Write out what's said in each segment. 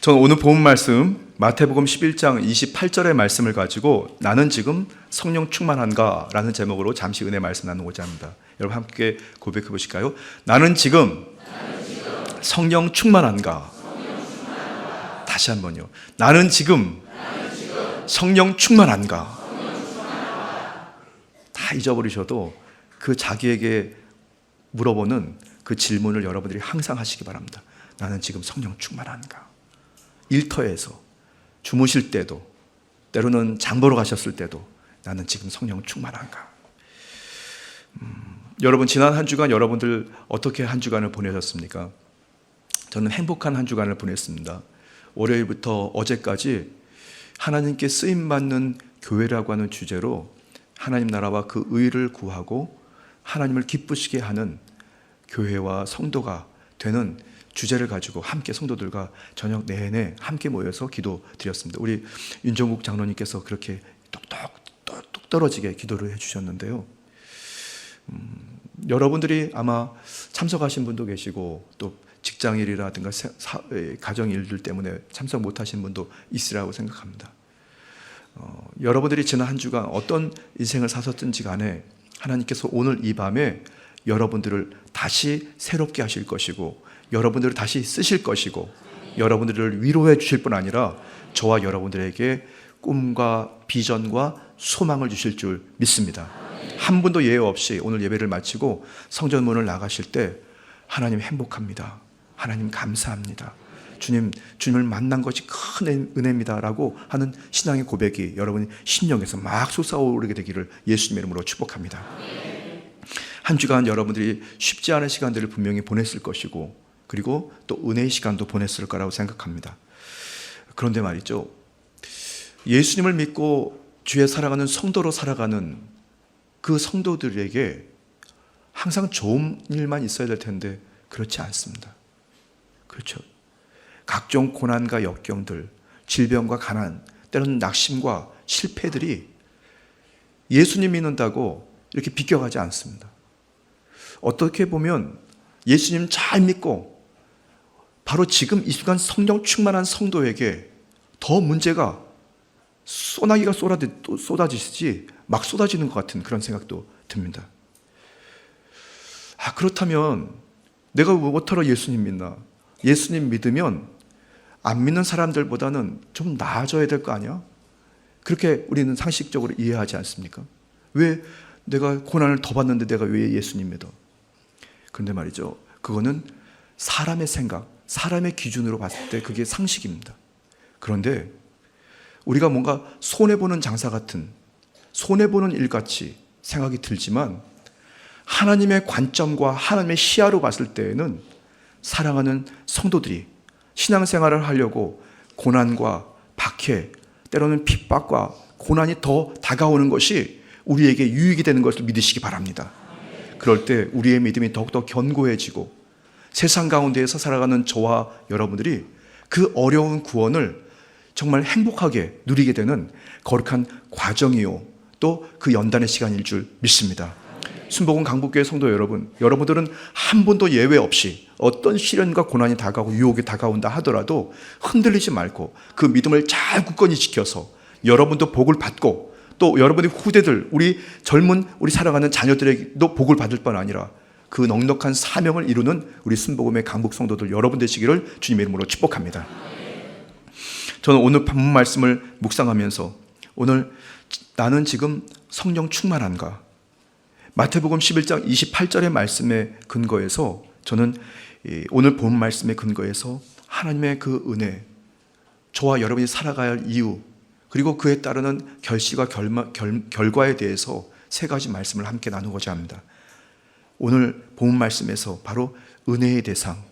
저는 오늘 본 말씀 마태복음 11장 28절의 말씀을 가지고 나는 지금 성령 충만한가? 라는 제목으로 잠시 은혜 말씀 나누고자 합니다. 여러분 함께 고백해 보실까요? 나는 지금 성령 충만한가? 다시 한번요. 나는 지금 성령 충만한가? 다 잊어버리셔도 그 자기에게 물어보는 그 질문을 여러분들이 항상 하시기 바랍니다. 나는 지금 성령 충만한가? 일터에서, 주무실 때도, 때로는 장 보러 가셨을 때도 나는 지금 성령 충만한가? 여러분 지난 한 주간 여러분들 어떻게 한 주간을 보내셨습니까? 저는 행복한 한 주간을 보냈습니다. 월요일부터 어제까지 하나님께 쓰임받는 교회라고 하는 주제로 하나님 나라와 그 의를 구하고 하나님을 기쁘시게 하는 교회와 성도가 되는 주제를 가지고 함께 성도들과 저녁 내내 함께 모여서 기도 드렸습니다. 우리 윤정국 장로님께서 그렇게 똑 떨어지게 기도를 해주셨는데요. 여러분들이 아마 참석하신 분도 계시고 또 직장일이라든가 가정일들 때문에 참석 못하신 분도 있으라고 생각합니다. 여러분들이 지난 한 주간 어떤 인생을 사셨든지 간에 하나님께서 오늘 이 밤에 여러분들을 다시 새롭게 하실 것이고 여러분들을 다시 쓰실 것이고 여러분들을 위로해 주실 뿐 아니라 저와 여러분들에게 꿈과 비전과 소망을 주실 줄 믿습니다. 한 분도 예외 없이 오늘 예배를 마치고 성전문을 나가실 때 하나님 행복합니다. 하나님 감사합니다. 주님을 만난 것이 큰 은혜입니다라고 하는 신앙의 고백이 여러분 심령에서 막 솟아오르게 되기를 예수님의 이름으로 축복합니다. 한 주간 여러분들이 쉽지 않은 시간들을 분명히 보냈을 것이고 그리고 또 은혜의 시간도 보냈을 거라고 생각합니다. 그런데 말이죠, 예수님을 믿고 주의 사랑하는 성도로 살아가는 그 성도들에게 항상 좋은 일만 있어야 될 텐데 그렇지 않습니다. 그렇죠. 각종 고난과 역경들, 질병과 가난, 때로는 낙심과 실패들이 예수님 믿는다고 이렇게 비껴가지 않습니다. 어떻게 보면 예수님 잘 믿고 바로 지금 이 순간 성령 충만한 성도에게 더 문제가 소나기가 쏟아지듯이 막 쏟아지는 것 같은 그런 생각도 듭니다. 그렇다면 내가 뭐더러 예수님 믿나? 예수님 믿으면 안 믿는 사람들보다는 좀 나아져야 될 거 아니야? 그렇게 우리는 상식적으로 이해하지 않습니까? 왜 내가 고난을 더 받는데 내가 왜 예수님 믿어? 그런데 말이죠, 그거는 사람의 생각, 사람의 기준으로 봤을 때 그게 상식입니다. 그런데 우리가 뭔가 손해보는 장사 같은, 손해보는 일같이 생각이 들지만 하나님의 관점과 하나님의 시야로 봤을 때에는 사랑하는 성도들이 신앙생활을 하려고 고난과 박해, 때로는 핍박과 고난이 더 다가오는 것이 우리에게 유익이 되는 것을 믿으시기 바랍니다. 그럴 때 우리의 믿음이 더욱더 견고해지고 세상 가운데에서 살아가는 저와 여러분들이 그 어려운 구원을 정말 행복하게 누리게 되는 거룩한 과정이요, 또 그 연단의 시간일 줄 믿습니다. 순복음 강북교회 성도 여러분, 여러분들은 한 번도 예외 없이 어떤 시련과 고난이 다가오고 유혹이 다가온다 하더라도 흔들리지 말고 그 믿음을 잘 굳건히 지켜서 여러분도 복을 받고 또 여러분의 후대들, 우리 사랑하는 자녀들에게도 복을 받을 뿐 아니라 그 넉넉한 사명을 이루는 우리 순복음의 강북 성도들 여러분 되시기를 주님의 이름으로 축복합니다. 저는 오늘 본문 말씀을 묵상하면서 오늘 나는 지금 성령 충만한가? 마태복음 11장 28절의 말씀에 근거해서 저는 오늘 본 말씀에 근거해서 하나님의 그 은혜, 저와 여러분이 살아가야 할 이유, 그리고 그에 따르는 결실과 결과에 대해서 세 가지 말씀을 함께 나누고자 합니다. 오늘 본 말씀에서 바로 은혜의 대상,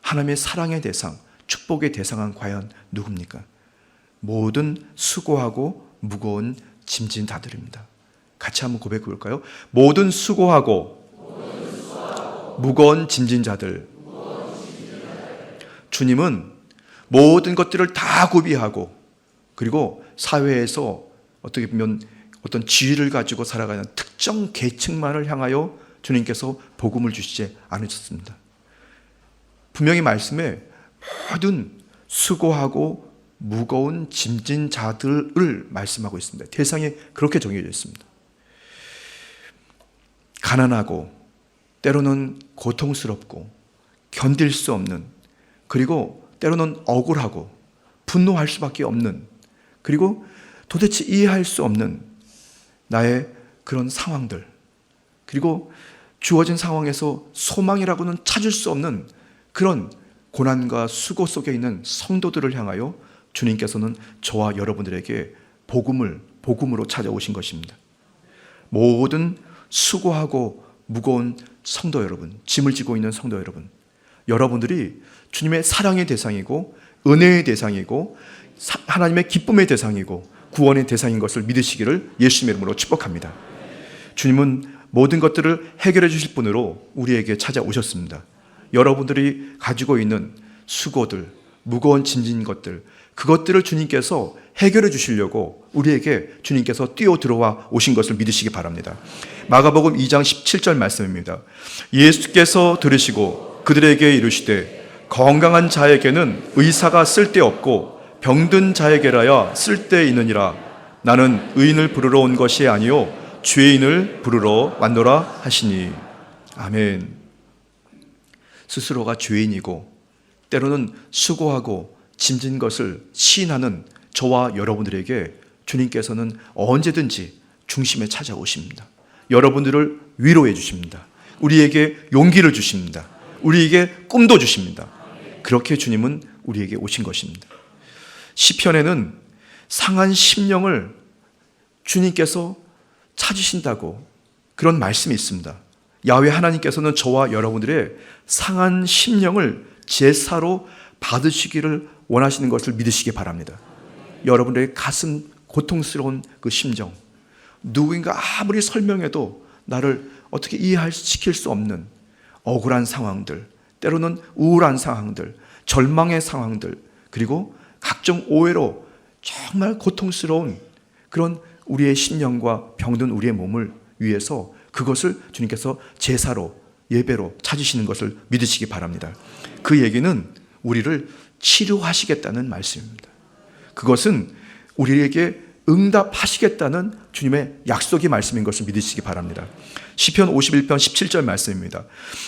하나님의 사랑의 대상, 축복의 대상은 과연 누굽니까? 모든 수고하고 무거운 짐진 자들입니다. 같이 한번 고백해 볼까요? 모든 수고하고 무거운 짐진 자들. 주님은 모든 것들을 다 구비하고 그리고 사회에서 어떻게 보면 어떤 지위를 가지고 살아가는 특정 계층만을 향하여 주님께서 복음을 주시지 않으셨습니다. 분명히 말씀에 모든 수고하고 무거운 짐진 자들을 말씀하고 있습니다. 대상이 그렇게 정해져 있습니다. 가난하고 때로는 고통스럽고 견딜 수 없는, 그리고 때로는 억울하고 분노할 수밖에 없는, 그리고 도대체 이해할 수 없는 나의 그런 상황들, 그리고 주어진 상황에서 소망이라고는 찾을 수 없는 그런 고난과 수고 속에 있는 성도들을 향하여 주님께서는 저와 여러분들에게 복음으로 찾아오신 것입니다. 모든 수고하고 무거운 성도 여러분, 짐을 지고 있는 성도 여러분, 여러분들이 주님의 사랑의 대상이고 은혜의 대상이고 하나님의 기쁨의 대상이고 구원의 대상인 것을 믿으시기를 예수님의 이름으로 축복합니다. 주님은 모든 것들을 해결해 주실 분으로 우리에게 찾아오셨습니다. 여러분들이 가지고 있는 수고들, 무거운 짐진 것들, 그것들을 주님께서 해결해 주시려고 우리에게 주님께서 뛰어 들어와 오신 것을 믿으시기 바랍니다. 마가복음 2장 17절 말씀입니다. 예수께서 들으시고 그들에게 이르시되 건강한 자에게는 의사가 쓸데없고 병든 자에게라야 쓸데있느니라. 나는 의인을 부르러 온 것이 아니요 죄인을 부르러 왔노라 하시니. 아멘. 스스로가 죄인이고 때로는 수고하고 짐진 것을 시인하는 저와 여러분들에게 주님께서는 언제든지 중심에 찾아오십니다. 여러분들을 위로해 주십니다. 우리에게 용기를 주십니다. 우리에게 꿈도 주십니다. 그렇게 주님은 우리에게 오신 것입니다. 시편에는 상한 심령을 주님께서 찾으신다고 그런 말씀이 있습니다. 야훼 하나님께서는 저와 여러분들의 상한 심령을 제사로 받으시기를 원하시는 것을 믿으시기 바랍니다. 여러분들의 가슴 고통스러운 그 심정, 누구인가 아무리 설명해도 나를 어떻게 이해시킬 수 없는 억울한 상황들, 때로는 우울한 상황들, 절망의 상황들, 그리고 각종 오해로 정말 고통스러운 그런 우리의 심령과 병든 우리의 몸을 위해서 그것을 주님께서 제사로, 예배로 찾으시는 것을 믿으시기 바랍니다. 그 얘기는 우리를 치료하시겠다는 말씀입니다. 그것은 우리에게 응답하시겠다는 주님의 약속의 말씀인 것을 믿으시기 바랍니다. 시편 51편 17절 말씀입니다.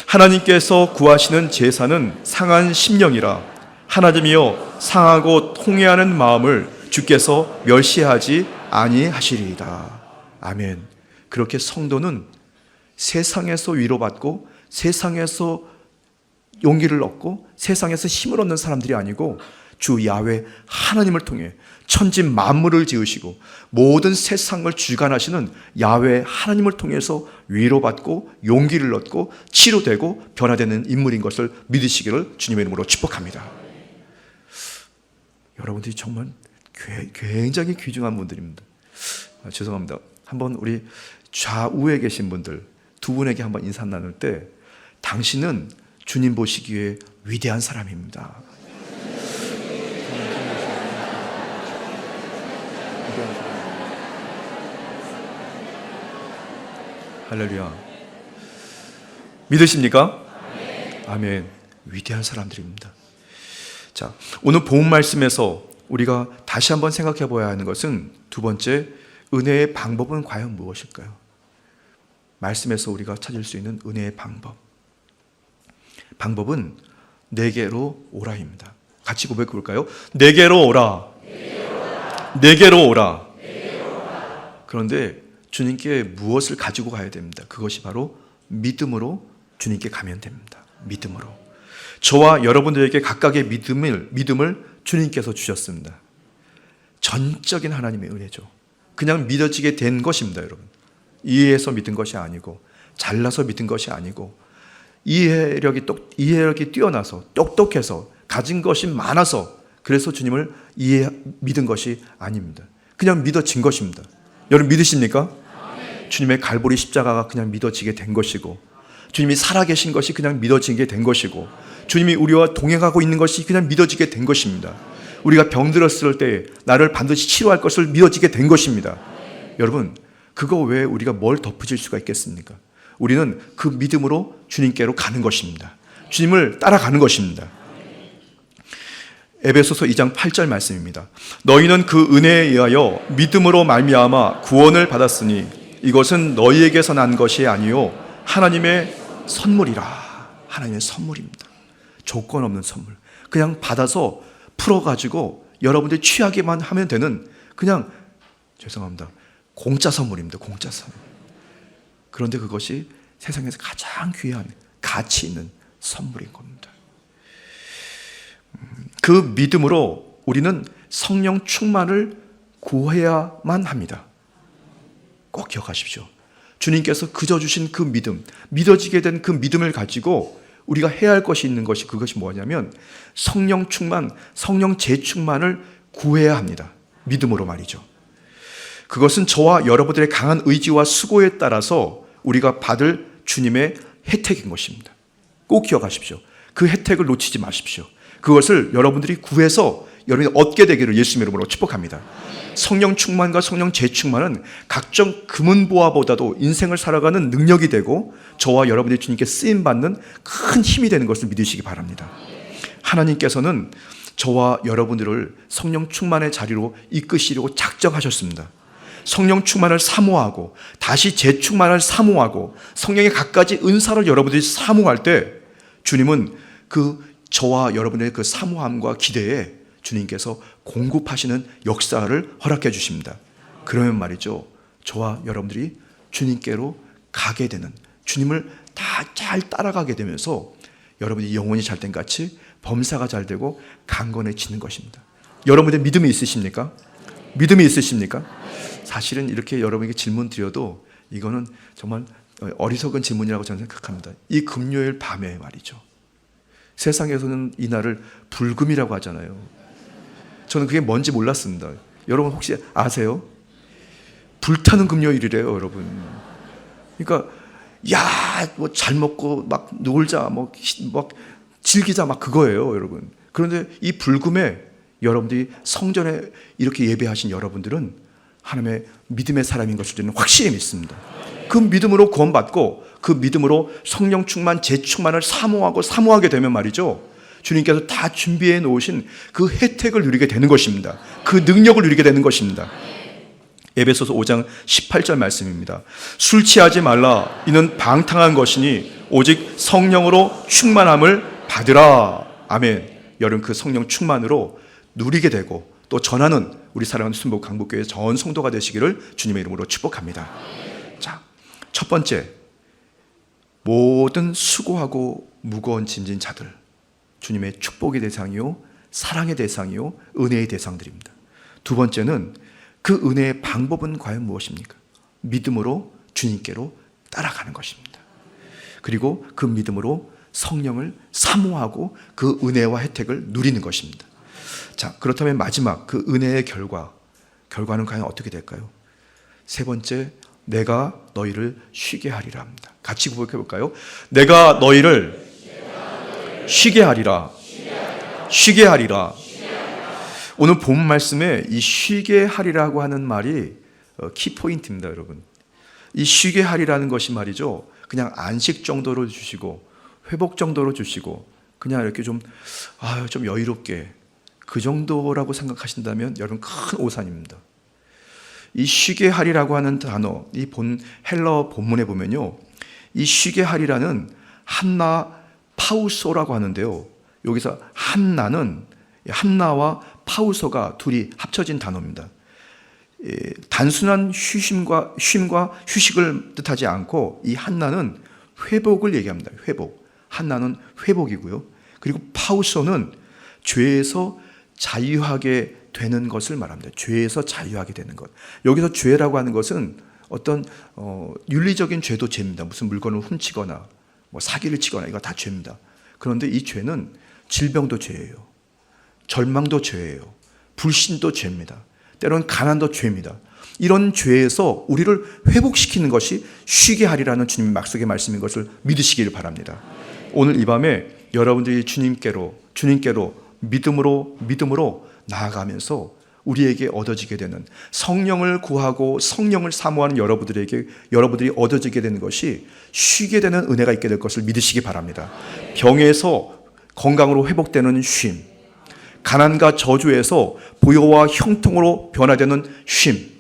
하나님께서 구하시는 제사는 상한 심령이라. 하나님이여 상하고 통회하는 마음을 주께서 멸시하지 아니하시리이다. 아멘. 그렇게 성도는 세상에서 위로받고 세상에서 용기를 얻고 세상에서 힘을 얻는 사람들이 아니고 주 야훼 하나님을 통해 천지 만물을 지으시고 모든 세상을 주관하시는 야훼 하나님을 통해서 위로받고 용기를 얻고 치료되고 변화되는 인물인 것을 믿으시기를 주님의 이름으로 축복합니다. 여러분들이 정말 굉장히 귀중한 분들입니다. 죄송합니다. 한번 우리 좌우에 계신 분들 두 분에게 한번 인사 나눌 때 당신은 주님 보시기에 위대한 사람입니다. 할렐루야. 믿으십니까? 아멘. 위대한 사람들입니다. 자, 오늘 본 말씀에서 우리가 다시 한번 생각해 봐야 하는 것은 두 번째, 은혜의 방법은 과연 무엇일까요? 말씀에서 우리가 찾을 수 있는 은혜의 방법은 내게로 오라입니다. 같이 고백해 볼까요? 내게로 오라. 내게로 오라. 그런데 주님께 무엇을 가지고 가야 됩니다. 그것이 바로 믿음으로 주님께 가면 됩니다. 믿음으로. 저와 여러분들에게 각각의 믿음을 주님께서 주셨습니다. 전적인 하나님의 은혜죠. 그냥 믿어지게 된 것입니다, 여러분. 이해해서 믿은 것이 아니고 잘나서 믿은 것이 아니고 이해력이 뛰어나서 똑똑해서 가진 것이 많아서 그래서 주님을 믿은 것이 아닙니다. 그냥 믿어진 것입니다. 여러분 믿으십니까? 주님의 갈보리 십자가가 그냥 믿어지게 된 것이고 주님이 살아계신 것이 그냥 믿어지게 된 것이고 주님이 우리와 동행하고 있는 것이 그냥 믿어지게 된 것입니다. 우리가 병들었을 때 나를 반드시 치료할 것을 믿어지게 된 것입니다. 여러분 그거 외에 우리가 뭘 덧붙일 수가 있겠습니까? 우리는 그 믿음으로 주님께로 가는 것입니다. 주님을 따라가는 것입니다. 에베소서 2장 8절 말씀입니다. 너희는 그 은혜에 의하여 믿음으로 말미암아 구원을 받았으니 이것은 너희에게서 난 것이 아니요 하나님의 선물이라. 하나님의 선물입니다. 조건 없는 선물. 그냥 받아서 풀어가지고 여러분들이 취하기만 하면 되는, 그냥 죄송합니다, 공짜 선물입니다. 공짜 선물. 그런데 그것이 세상에서 가장 귀한 가치 있는 선물인 겁니다. 그 믿음으로 우리는 성령 충만을 구해야만 합니다. 꼭 기억하십시오. 주님께서 그저 주신 그 믿음, 믿어지게 된 그 믿음을 가지고 우리가 해야 할 것이 있는 것이, 그것이 뭐냐면 성령 충만, 성령 재충만을 구해야 합니다. 믿음으로 말이죠. 그것은 저와 여러분들의 강한 의지와 수고에 따라서 우리가 받을 주님의 혜택인 것입니다. 꼭 기억하십시오. 그 혜택을 놓치지 마십시오. 그것을 여러분들이 구해서 여러분이 얻게 되기를 예수님의 이름으로 축복합니다. 성령 충만과 성령 재충만은 각종 금은보화보다도 인생을 살아가는 능력이 되고 저와 여러분들이 주님께 쓰임받는 큰 힘이 되는 것을 믿으시기 바랍니다. 하나님께서는 저와 여러분들을 성령 충만의 자리로 이끄시려고 작정하셨습니다. 성령 충만을 사모하고 다시 재충만을 사모하고 성령의 갖가지 은사를 여러분들이 사모할 때 주님은 그 저와 여러분의 그 사모함과 기대에 주님께서 공급하시는 역사를 허락해 주십니다. 그러면 말이죠, 저와 여러분들이 주님께로 가게 되는, 주님을 다 잘 따라가게 되면서 여러분이 영혼이 잘된 같이 범사가 잘 되고 강건해지는 것입니다. 여러분의 믿음이 있으십니까? 믿음이 있으십니까? 사실은 이렇게 여러분에게 질문 드려도 이거는 정말 어리석은 질문이라고 저는 생각합니다. 이 금요일 밤에 말이죠, 세상에서는 이날을 불금이라고 하잖아요. 저는 그게 뭔지 몰랐습니다. 여러분 혹시 아세요? 불타는 금요일이래요, 여러분. 그러니까 뭐 잘 먹고 막 놀자, 막 즐기자, 막 그거예요, 여러분. 그런데 이 불금에 여러분들이 성전에 이렇게 예배하신 여러분들은 하나님의 믿음의 사람인 것을 저는 확실히 믿습니다. 그 믿음으로 구원받고 그 믿음으로 성령 충만, 재충만을 사모하게 되면 말이죠, 주님께서 다 준비해 놓으신 그 혜택을 누리게 되는 것입니다. 그 능력을 누리게 되는 것입니다. 에베소서 5장 18절 말씀입니다. 술 취하지 말라. 이는 방탕한 것이니 오직 성령으로 충만함을 받으라. 아멘. 여러분 그 성령 충만으로 누리게 되고 또 전하는 우리 사랑하는 순복 강북교회 전 성도가 되시기를 주님의 이름으로 축복합니다. 자, 첫 번째, 모든 수고하고 무거운 짐진 자들, 주님의 축복의 대상이요, 사랑의 대상이요, 은혜의 대상들입니다. 두 번째는 그 은혜의 방법은 과연 무엇입니까? 믿음으로 주님께로 따라가는 것입니다. 그리고 그 믿음으로 성령을 사모하고 그 은혜와 혜택을 누리는 것입니다. 자, 그렇다면 마지막 그 은혜의 결과는 과연 어떻게 될까요? 세 번째, 내가 너희를 쉬게 하리라 합니다. 같이 구복해 볼까요? 내가 너희를 쉬게 하리라. 쉬게 하리라. 오늘 본 말씀에 이 쉬게 하리라고 하는 말이 키포인트입니다, 여러분. 이 쉬게 하리라는 것이 말이죠, 그냥 안식 정도로 주시고 회복 정도로 주시고 그냥 이렇게 좀 여유롭게 그 정도라고 생각하신다면 여러분 큰 오산입니다. 이 쉬게 하리라고 하는 단어, 이 헬러 본문에 보면요, 이 쉬게 하리라는 한나 파우소라고 하는데요, 여기서 한나와 파우소가 둘이 합쳐진 단어입니다. 단순한 쉼과 휴식을 뜻하지 않고 이 한나는 회복을 얘기합니다. 회복. 한나는 회복이고요. 그리고 파우소는 죄에서 자유하게 되는 것을 말합니다. 죄에서 자유하게 되는 것. 여기서 죄라고 하는 것은 어떤 윤리적인 죄도 죄입니다. 무슨 물건을 훔치거나 뭐 사기를 치거나 이거 다 죄입니다. 그런데 이 죄는 질병도 죄예요. 절망도 죄예요. 불신도 죄입니다. 때로는 가난도 죄입니다. 이런 죄에서 우리를 회복시키는 것이 쉬게 하리라는 주님의 약속의 말씀인 것을 믿으시기를 바랍니다. 오늘 이 밤에 여러분들이 주님께로 믿음으로 나아가면서 우리에게 얻어지게 되는, 성령을 구하고 성령을 사모하는 여러분들이 얻어지게 되는 것이 쉬게 되는 은혜가 있게 될 것을 믿으시기 바랍니다. 병에서 건강으로 회복되는 쉼, 가난과 저주에서 보혈과 형통으로 변화되는 쉼,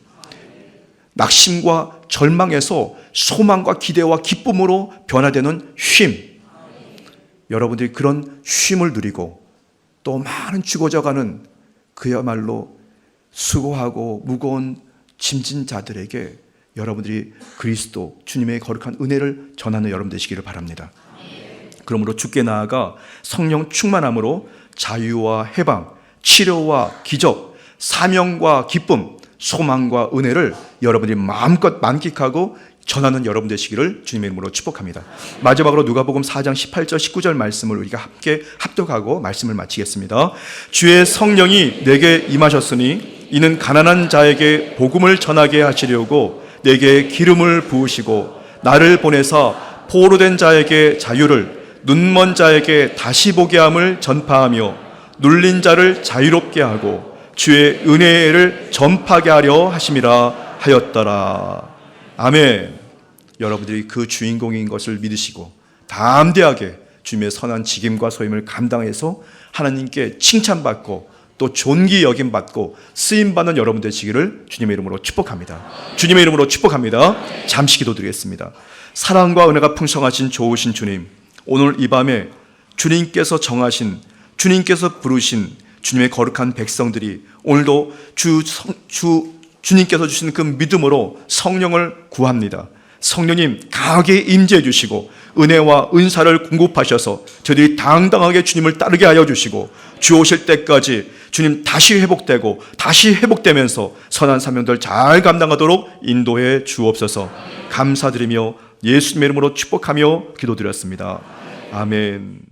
낙심과 절망에서 소망과 기대와 기쁨으로 변화되는 쉼, 여러분들이 그런 쉼을 누리고 또 많은 죽어져가는 그야말로 수고하고 무거운 짐진 자들에게 여러분들이 그리스도 주님의 거룩한 은혜를 전하는 여러분 되시기를 바랍니다. 그러므로 주께 나아가 성령 충만함으로 자유와 해방, 치료와 기적, 사명과 기쁨, 소망과 은혜를 여러분들이 마음껏 만끽하고 전하는 여러분 되시기를 주님의 이름으로 축복합니다. 마지막으로 누가복음 4장 18절 19절 말씀을 우리가 함께 합독하고 말씀을 마치겠습니다. 주의 성령이 내게 임하셨으니 이는 가난한 자에게 복음을 전하게 하시려고 내게 기름을 부으시고 나를 보내사 포로된 자에게 자유를, 눈먼 자에게 다시 보게 함을 전파하며 눌린 자를 자유롭게 하고 주의 은혜를 전파하게 하려 하심이라 하였더라. 아멘. 여러분들이 그 주인공인 것을 믿으시고 담대하게 주님의 선한 직임과 소임을 감당해서 하나님께 칭찬받고 또 존귀 여김받고 쓰임받는 여러분 되시기를 주님의 이름으로 축복합니다. 주님의 이름으로 축복합니다. 잠시 기도드리겠습니다. 사랑과 은혜가 풍성하신 좋으신 주님, 오늘 이 밤에 주님께서 정하신, 주님께서 부르신 주님의 거룩한 백성들이 오늘도 주님께서 주신 그 믿음으로 성령을 구합니다. 성령님 강하게 임재해 주시고 은혜와 은사를 공급하셔서 저희들이 당당하게 주님을 따르게 하여 주시고 주 오실 때까지 주님 다시 회복되면서 선한 사명들 잘 감당하도록 인도해 주옵소서. 감사드리며 예수님의 이름으로 축복하며 기도드렸습니다. 아멘.